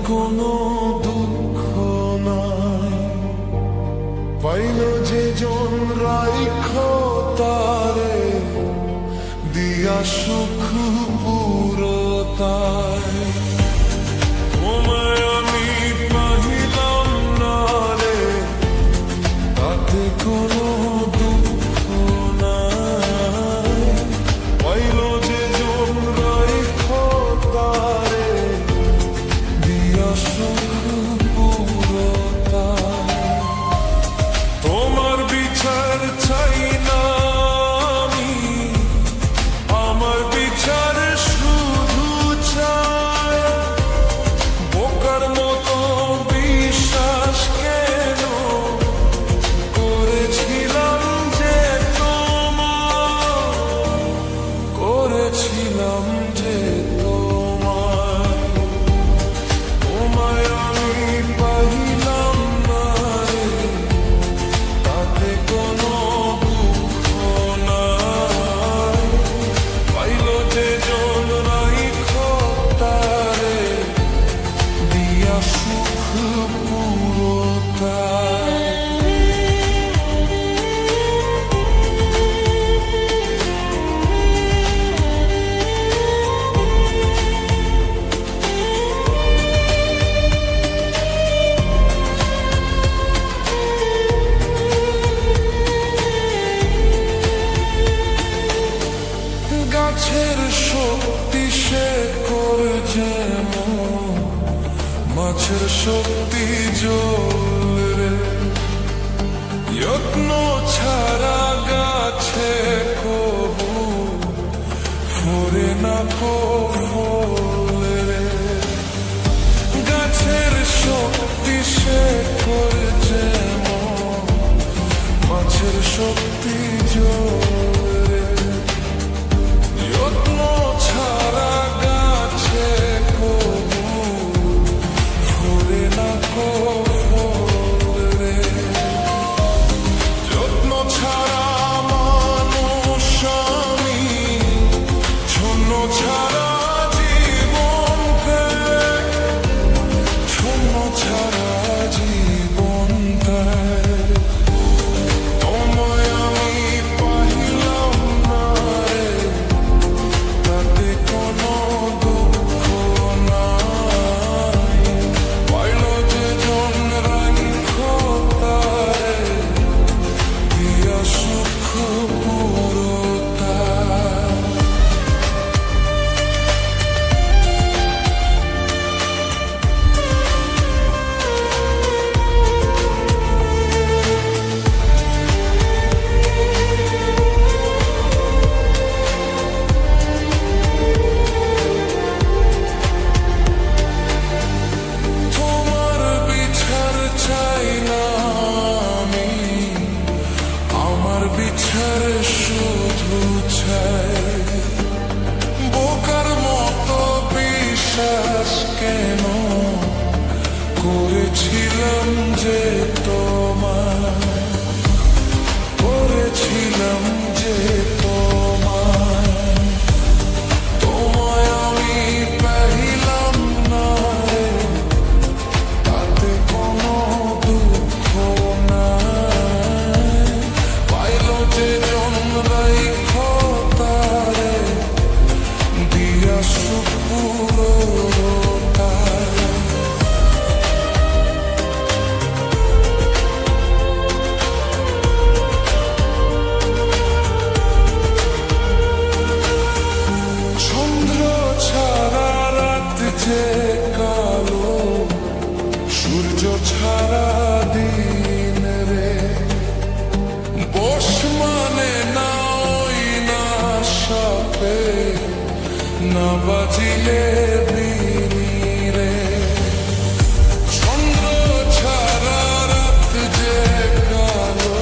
কোনো দুঃখ নাই, পাইল যে জন রাইখ তারে দিয়া সুখ পুরতায়। তোমায় আমি পাহিলাম না রে, তাতে কোনো দুঃখ নাই, পাইল যে জন রাইখ তারে দিয়া সুখ পুরতায়। তোমার বিচার চাই না আমি, আমার বিচার শুধু চাই। বোকার মতো বিশ্বাস কেন করেছিলাম যে তোমার, করেছিলাম যে তোমার। তোমায় আমি পাইলাম না রে, তাতে কোনো দুঃখ নাই, পাইল যে জন রাইখ তারে দিয়া সুখ পুরতায়। গাছের শক্তি সে করে যেমন, মাছের শক্তি জল রে। যত্ন ছাড়া গাছে কবু ফোরে না কো ফল রে। গাছের শক্তি সে করে যেমন, মাছের শক্তি জল রে। যত্ন ছাড়া গাছে কবু ফোরে না কো ফল রে। যত্ন ছাড়া মানুষ আমি, শূন্য ছাড়া জীবন ত্যাগ, শূন্য ছাড়া জীবন ত্যাগ। তোমায় আমি পাইলাম না রে, তাতে কোনো দুঃখ নাই, পাইল যে জন রাইখ তারে দিয়া সুখ পুরতায়। তোমার বিচার চাই না আমি, আমার বিচার শুধু চাই। বোকার মতো বিশ্বাস কেন করেছিলাম যে তোমায়, করেছিলাম যে তোমায়। তোমায় আমি পাইলাম না রে, তাতে কোনো দুঃখ নাই, পাইল যে জন রাইখ তারে দিয়া সুখ পুরতায়। চন্দ্র ছাড়া রাত যে কালো, সূর্য ছাড়া দিন রে। বস মানে না ওই না সাপে, না বাজিলে